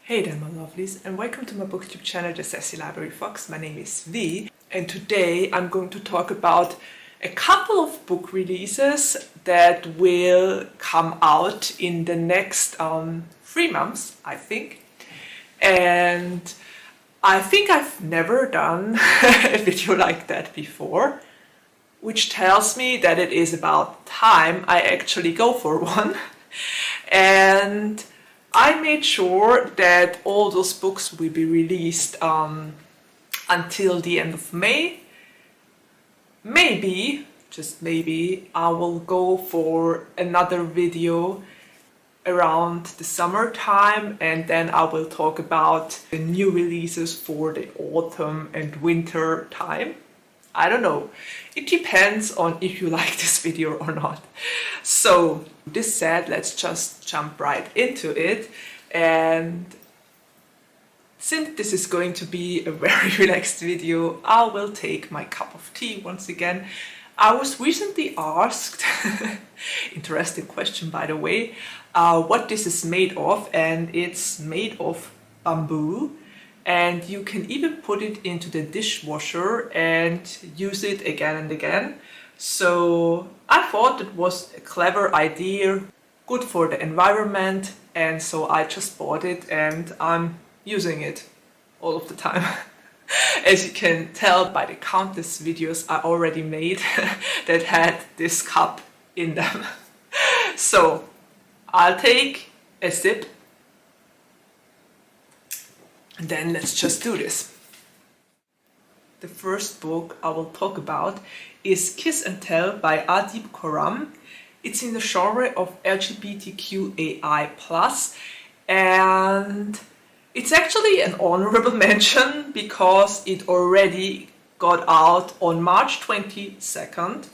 Hey there my lovelies, and welcome to my booktube channel, The Sassy Library Fox. My name is V, and today I'm going to talk about a couple of book releases that will come out in the next 3 months, I think. And I think I've never done a video like that before, which tells me that it is about time I actually go for one. And I made sure that all those books will be released until the end of May. Maybe, just maybe, I will go for another video around the summertime, and then I will talk about the new releases for the autumn and winter time. I don't know. It depends on if you like this video or not. So, this said, let's just jump right into it. And since this is going to be a very relaxed video, I will take my cup of tea once again. I was recently asked, interesting question by the way, what this is made of, and it's made of bamboo. And you can even put it into the dishwasher and use it again and again. So I thought it was a clever idea, good for the environment, and so I just bought it and I'm using it all of the time. As you can tell by the countless videos I already made that had this cup in them. So I'll take a sip. And then let's just do this. The first book I will talk about is Kiss and Tell by Adib Khorram. It's in the genre of LGBTQAI+, and it's actually an honorable mention because it already got out on March 22nd.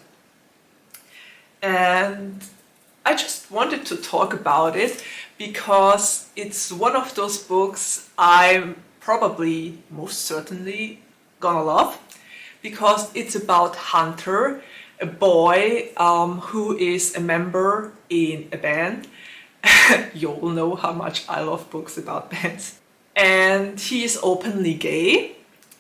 And I just wanted to talk about it because it's one of those books I'm probably most certainly gonna love, because it's about Hunter, a boy who is a member in a band. You all know how much I love books about bands. And he is openly gay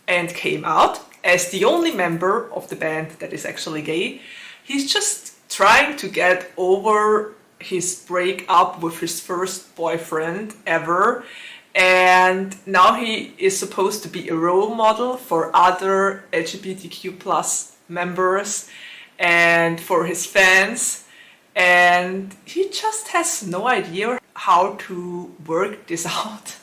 and came out as the only member of the band that is actually gay. He's just trying to get over his breakup with his first boyfriend ever, and now he is supposed to be a role model for other LGBTQ+ members and for his fans, and he just has no idea how to work this out.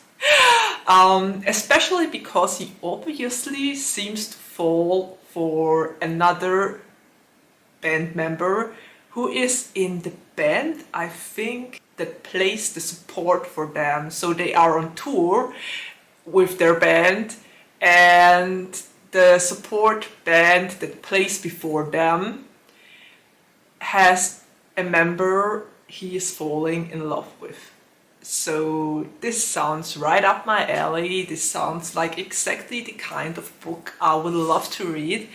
Especially because he obviously seems to fall for another band member who is in the band, I think, that plays the support for them. So they are on tour with their band, and the support band that plays before them has a member he is falling in love with. So this sounds right up my alley. This sounds like exactly the kind of book I would love to read.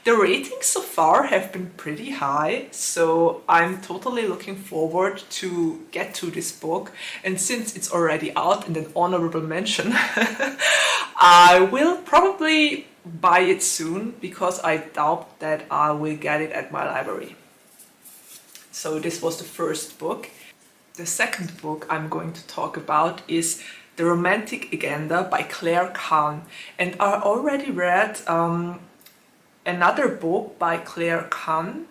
The ratings so far have been pretty high, so I'm totally looking forward to get to this book. And since it's already out in an honorable mention, I will probably buy it soon, because I doubt that I will get it at my library. So this was the first book. The second book I'm going to talk about is The Romantic Agenda by Kann. And I already read another book by Kann.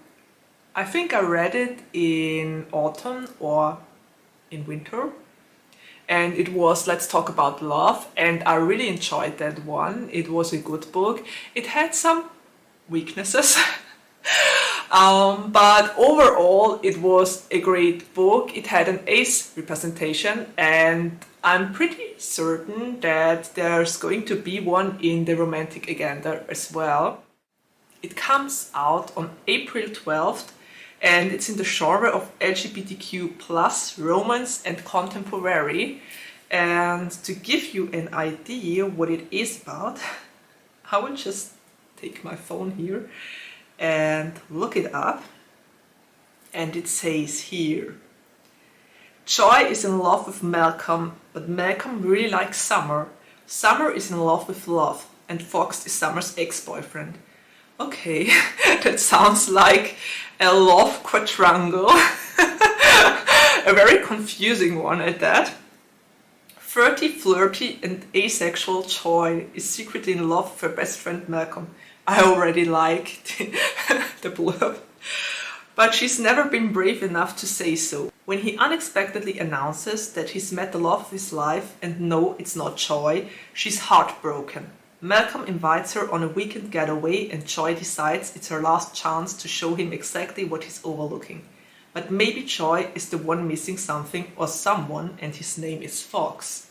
I think I read it in autumn or in winter. And it was Let's Talk About Love, and I really enjoyed that one. It was a good book. It had some weaknesses. But overall it was a great book. It had an ace representation, and I'm pretty certain that there's going to be one in The Romantic Agenda as well. It comes out on April 12th, and it's in the genre of LGBTQ+ romance and contemporary. And to give you an idea what it is about, I will just take my phone here and look it up. And it says here, Joy is in love with Malcolm, but Malcolm really likes Summer. Summer is in love with Love, and Fox is Summer's ex-boyfriend. Okay, that sounds like a love quadrangle. A very confusing one at that. Flirty, flirty, and asexual Joy is secretly in love with her best friend Malcolm. I already like the blurb. But she's never been brave enough to say so. When he unexpectedly announces that he's met the love of his life and no, it's not Joy, she's heartbroken. Malcolm invites her on a weekend getaway and Joy decides it's her last chance to show him exactly what he's overlooking. But maybe Joy is the one missing something or someone, and his name is Fox.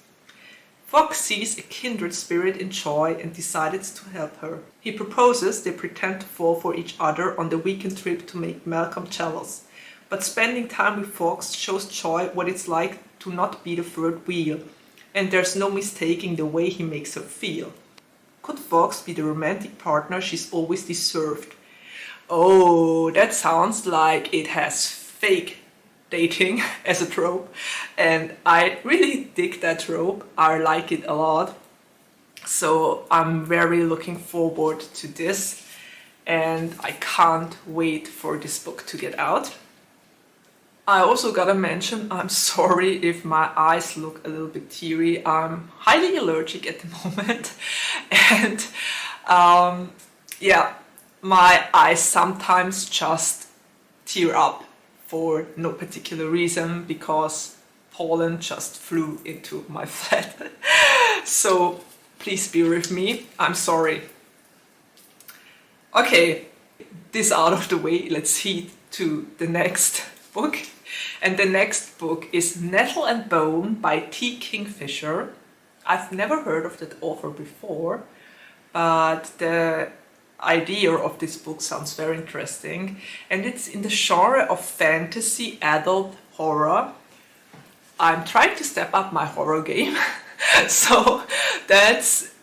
Fox sees a kindred spirit in Joy and decides to help her. He proposes they pretend to fall for each other on the weekend trip to make Malcolm jealous. But spending time with Fox shows Joy what it's like to not be the third wheel, and there's no mistaking the way he makes her feel. Could Fox be the romantic partner she's always deserved? Oh, that sounds like it has fake dating as a trope, and I really dig that trope. I like it a lot, so I'm very looking forward to this, and I can't wait for this book to get out. I also gotta mention, I'm sorry if my eyes look a little bit teary. I'm highly allergic at the moment, and yeah, my eyes sometimes just tear up for no particular reason because pollen just flew into my flat. So please bear with me, I'm sorry. Okay, this out of the way, let's head to the next book. And the next book is Nettle and Bone by T. Kingfisher. I've never heard of that author before, but the idea of this book sounds very interesting, and it's in the genre of fantasy adult horror. I'm trying to step up my horror game, so that's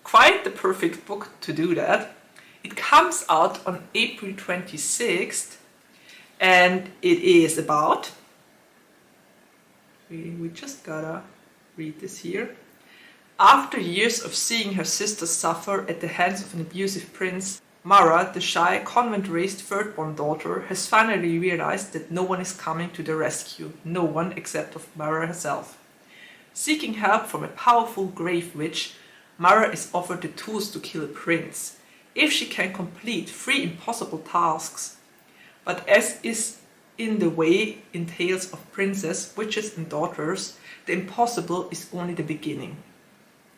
quite the perfect book to do that. It comes out on April 26th, and it is about, we just gotta read this here. After years of seeing her sister suffer at the hands of an abusive prince, Mara, the shy, convent-raised third-born daughter, has finally realized that no one is coming to the rescue, no one except of Mara herself. Seeking help from a powerful grave witch, Mara is offered the tools to kill a prince, if she can complete 3 impossible tasks. But as is in the way in tales of princes, witches and daughters, the impossible is only the beginning.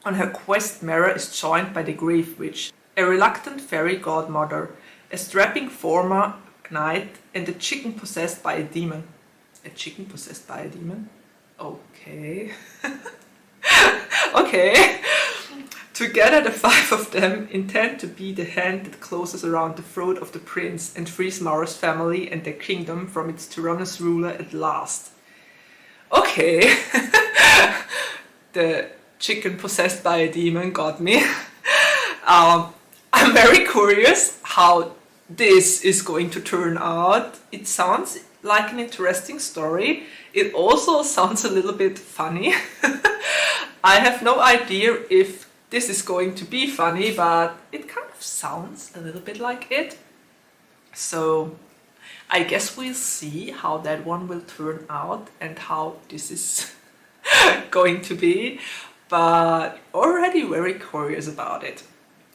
On her quest, Mara is joined by the Grave Witch, a reluctant fairy godmother, a strapping former knight, and a chicken possessed by a demon. A chicken possessed by a demon? Okay. Okay. Together, the 5 of them intend to be the hand that closes around the throat of the prince and frees Mara's family and their kingdom from its tyrannous ruler at last. Okay. The chicken possessed by a demon got me. I'm very curious how this is going to turn out. It sounds like an interesting story. It also sounds a little bit funny. I have no idea if this is going to be funny, but it kind of sounds a little bit like it. So I guess we'll see how that one will turn out and how this is going to be. But already very curious about it,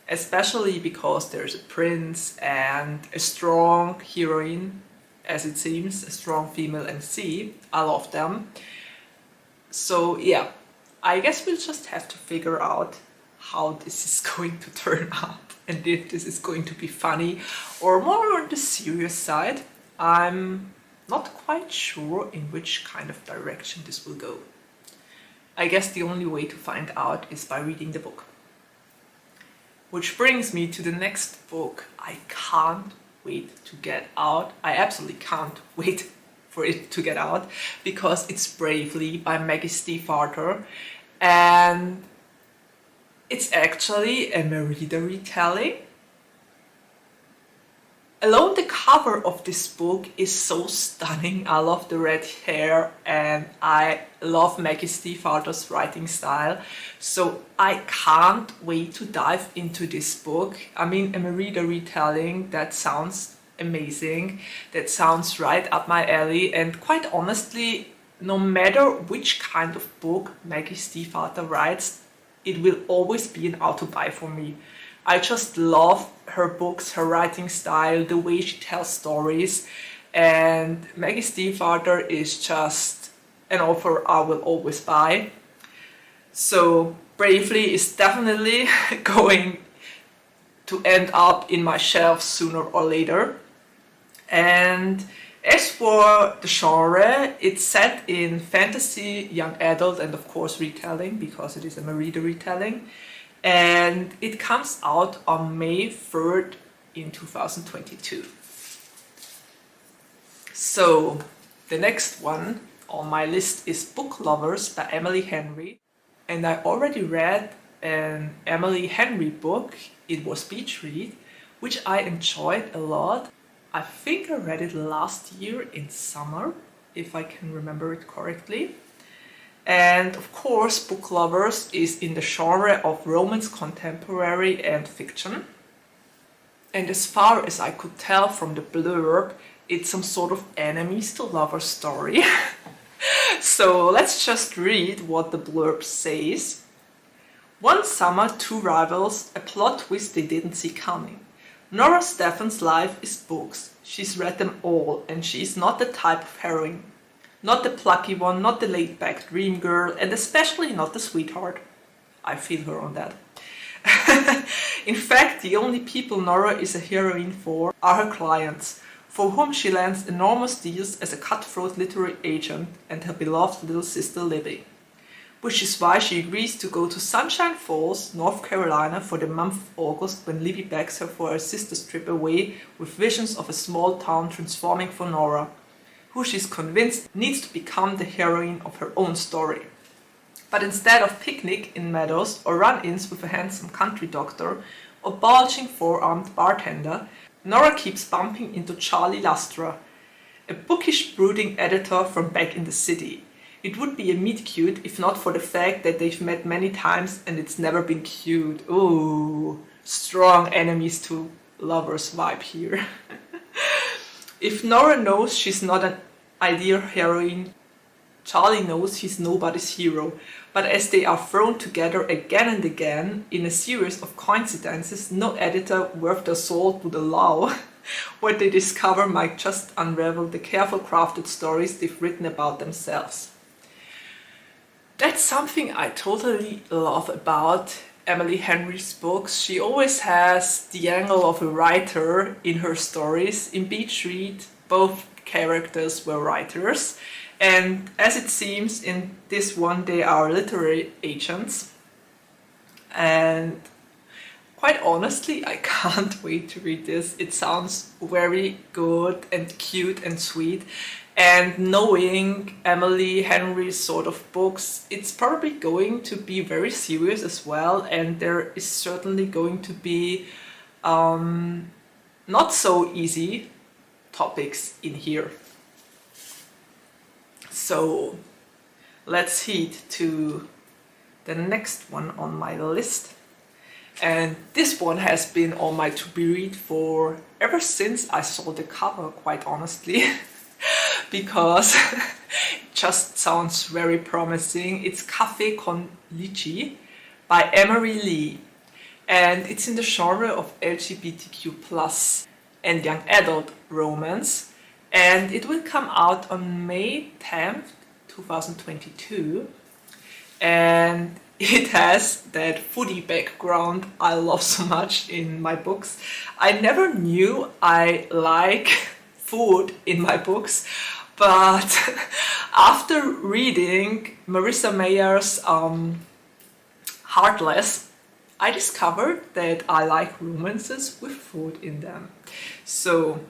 especially because there's a prince and a strong heroine, as it seems, a strong female MC. I love them. So yeah, I guess we'll just have to figure out how this is going to turn out and if this is going to be funny or more on the serious side. I'm not quite sure in which kind of direction this will go. I guess the only way to find out is by reading the book. Which brings me to the next book I can't wait to get out. I absolutely can't wait for it to get out because it's Bravely by Maggie Stiefvater, and it's actually a Merida retelling. Alone, the cover of this book is so stunning. I love the red hair and I love Maggie Stiefvater's writing style. So I can't wait to dive into this book. I mean, Emery the retelling, that sounds amazing. That sounds right up my alley. And quite honestly, no matter which kind of book Maggie Stiefvater writes, it will always be an auto-buy for me. I just love her books, her writing style, the way she tells stories, and Maggie Stiefvater is just an author I will always buy. So Bravely is definitely going to end up in my shelf sooner or later. And as for the genre, it's set in fantasy, young adult, and of course retelling, because it is a Emery the retelling. And it comes out on May 3rd in 2022. So the next one on my list is Book Lovers by Emily Henry. And I already read an Emily Henry book. It was Beach Read, which I enjoyed a lot. I think I read it last year in summer, if I can remember it correctly. And of course, Book Lovers is in the genre of romance, contemporary and fiction. And as far as I could tell from the blurb, it's some sort of enemies to lovers story. So let's just read what the blurb says. One summer, two rivals, a plot twist they didn't see coming. Nora Stephen's life is books. She's read them all, and she's not the type of heroine. Not the plucky one, not the laid-back dream girl, and especially not the sweetheart. I feel her on that. In fact, the only people Nora is a heroine for are her clients, for whom she lands enormous deals as a cutthroat literary agent, and her beloved little sister Libby. Which is why she agrees to go to Sunshine Falls, North Carolina for the month of August, when Libby begs her for a sister's trip away with visions of a small town transforming for Nora, who she's convinced needs to become the heroine of her own story. But instead of picnic in meadows or run-ins with a handsome country doctor or bulging four-armed bartender, Nora keeps bumping into Charlie Lustra, a bookish brooding editor from back in the city. It would be a meet cute if not for the fact that they've met many times and it's never been cute. Ooh, strong enemies to lovers vibe here. If Nora knows she's not an ideal heroine, Charlie knows he's nobody's hero. But as they are thrown together again and again in a series of coincidences no editor worth their salt would allow, what they discover might just unravel the carefully crafted stories they've written about themselves. That's something I totally love about Emily Henry's books. She always has the angle of a writer in her stories. In Beach Read, both characters were writers, and as it seems in this one they are literary agents. And quite honestly, I can't wait to read this. It sounds very good and cute and sweet. And knowing Emily Henry's sort of books, it's probably going to be very serious as well, and there is certainly going to be not so easy topics in here. So let's head to the next one on my list. And this one has been on my to-be read for ever since I saw the cover, quite honestly. Because it just sounds very promising. It's Café con Lychee by Emery, and it's in the genre of LGBTQ+ and young adult romance, and it will come out on May 10th, 2022, and it has that foodie background I love so much in my books. I never knew I like food in my books, but after reading Marissa Mayer's Heartless, I discovered that I like romances with food in them. So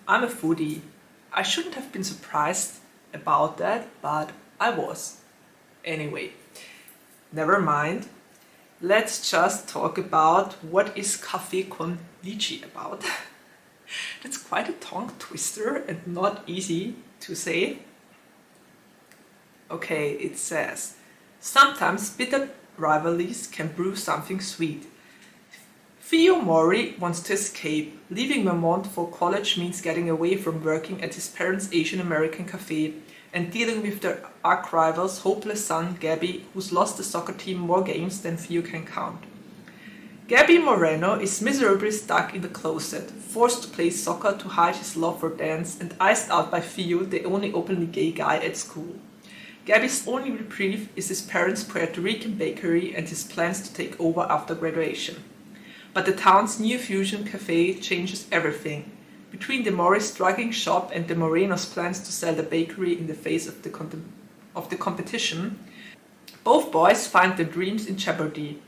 I'm a foodie. I shouldn't have been surprised about that, but I was. Anyway, never mind. Let's just talk about what is Café con Lychee about. That's quite a tongue twister and not easy to say. Okay, it says, sometimes bitter rivalries can brew something sweet. Theo Mori wants to escape. Leaving Vermont for college means getting away from working at his parents' Asian American cafe and dealing with their arch-rival's hopeless son, Gabby, who's lost the soccer team more games than Theo can count. Gabby Moreno is miserably stuck in the closet, forced to play soccer to hide his love for dance and iced out by Theo, the only openly gay guy at school. Gabby's only reprieve is his parents' Puerto Rican bakery and his plans to take over after graduation. But the town's new fusion cafe changes everything. Between the Morris struggling shop and the Moreno's plans to sell the bakery in the face of the competition, both boys find their dreams in jeopardy.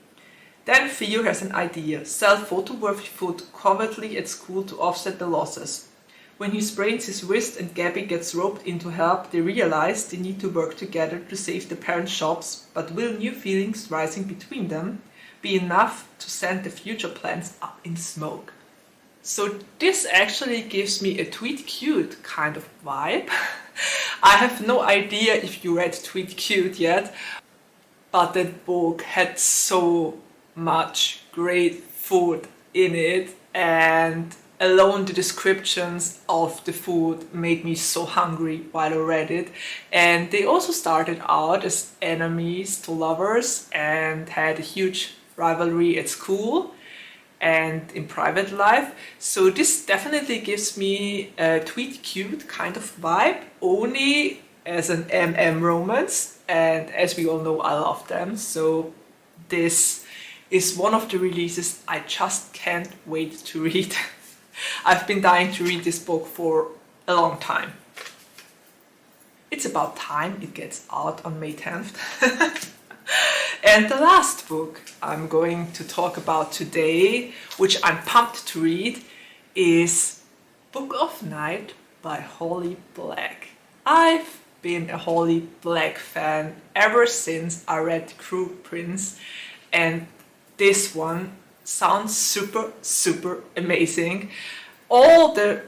Then Theo has an idea: sell photo-worthy food covertly at school to offset the losses. When he sprains his wrist and Gabby gets roped in to help, they realize they need to work together to save the parents' shops, but will new feelings rising between them be enough to send the future plans up in smoke? So this actually gives me a Tweet Cute kind of vibe. I have no idea if you read Tweet Cute yet, but that book had so much great food in it, and alone the descriptions of the food made me so hungry while I read it. And they also started out as enemies to lovers and had a huge rivalry at school and in private life. So this definitely gives me a Tweet Cute kind of vibe, only as an MM romance, and as we all know, I love them. So this is one of the releases I just can't wait to read. I've been dying to read this book for a long time. It's about time it gets out on May 10th. And the last book I'm going to talk about today, which I'm pumped to read, is Book of Night by Holly Black. I've been a Holly Black fan ever since I read Cruel Prince, and this one sounds super, super amazing. All the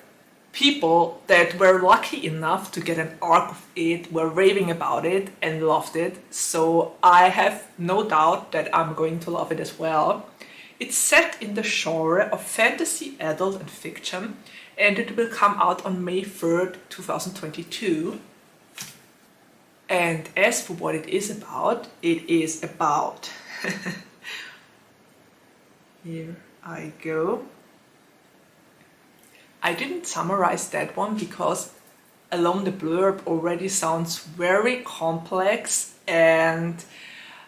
people that were lucky enough to get an arc of it were raving about it and loved it, so I have no doubt that I'm going to love it as well. It's set in the genre of fantasy, adult and fiction, and it will come out on May 3rd, 2022. And as for what it is about, here I go. I didn't summarize that one because alone the blurb already sounds very complex and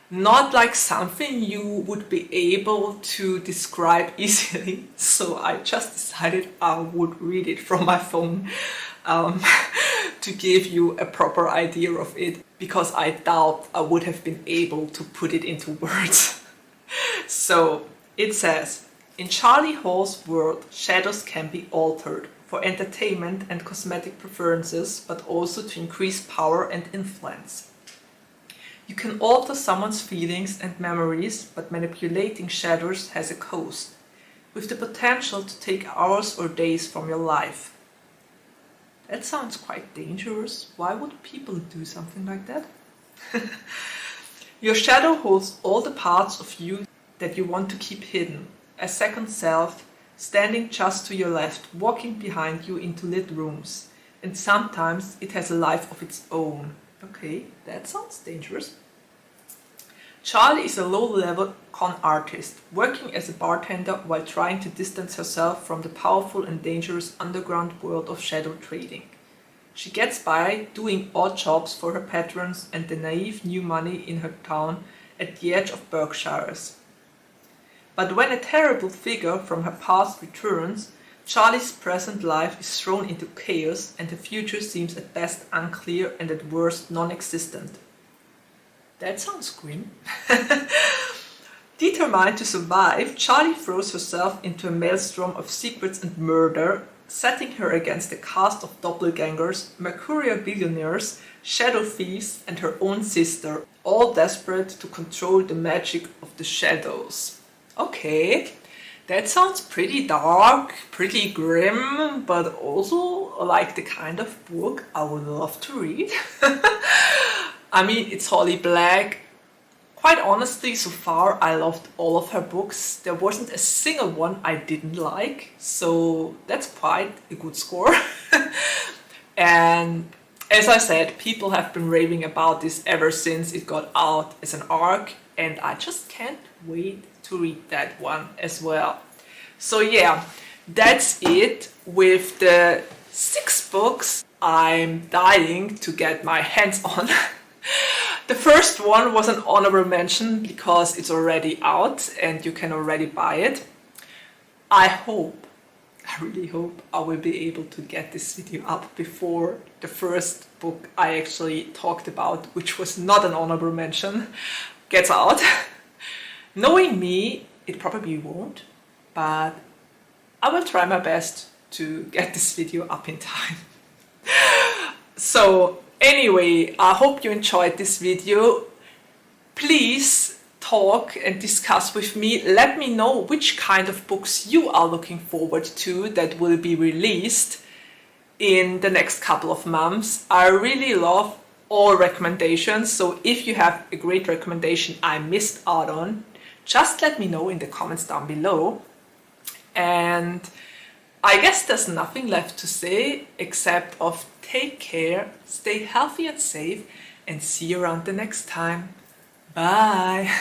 not like something you would be able to describe easily. So I just decided I would read it from my phone to give you a proper idea of it, because I doubt I would have been able to put it into words. So it says, in Charlie Hall's world, shadows can be altered for entertainment and cosmetic preferences, but also to increase power and influence. You can alter someone's feelings and memories, but manipulating shadows has a cost, with the potential to take hours or days from your life. That sounds quite dangerous. Why would people do something like that? Your shadow holds all the parts of you that you want to keep hidden. A second self, standing just to your left, walking behind you into lit rooms. And sometimes it has a life of its own. Okay, that sounds dangerous. Charlie is a low-level con artist, working as a bartender while trying to distance herself from the powerful and dangerous underground world of shadow trading. She gets by doing odd jobs for her patrons and the naive new money in her town at the edge of Berkshires. But when a terrible figure from her past returns, Charlie's present life is thrown into chaos and the future seems at best unclear and at worst non-existent. That sounds grim. Determined to survive, Charlie throws herself into a maelstrom of secrets and murder, setting her against a cast of doppelgangers, mercurial billionaires, shadow thieves, and her own sister, all desperate to control the magic of the shadows. Okay, That sounds pretty dark, pretty grim, but also like the kind of book I would love to read. I mean, it's Holly Black. Quite honestly, so far I loved all of her books. There wasn't a single one I didn't like, so that's quite a good score. And as I said, people have been raving about this ever since it got out as an arc, and I just can't wait to read that one as well. So yeah, that's it with the 6 books I'm dying to get my hands on. The first one was an honorable mention because it's already out and you can already buy it. I really hope I will be able to get this video up before the first book I actually talked about, which was not an honorable mention, gets out. Knowing me, it probably won't, but I will try my best to get this video up in time. So anyway, I hope you enjoyed this video. Please talk and discuss with me. Let me know which kind of books you are looking forward to that will be released in the next couple of months. I really love all recommendations, so if you have a great recommendation I missed out on, just let me know in the comments down below. And I guess there's nothing left to say except of take care, stay healthy and safe, and see you around the next time. Bye!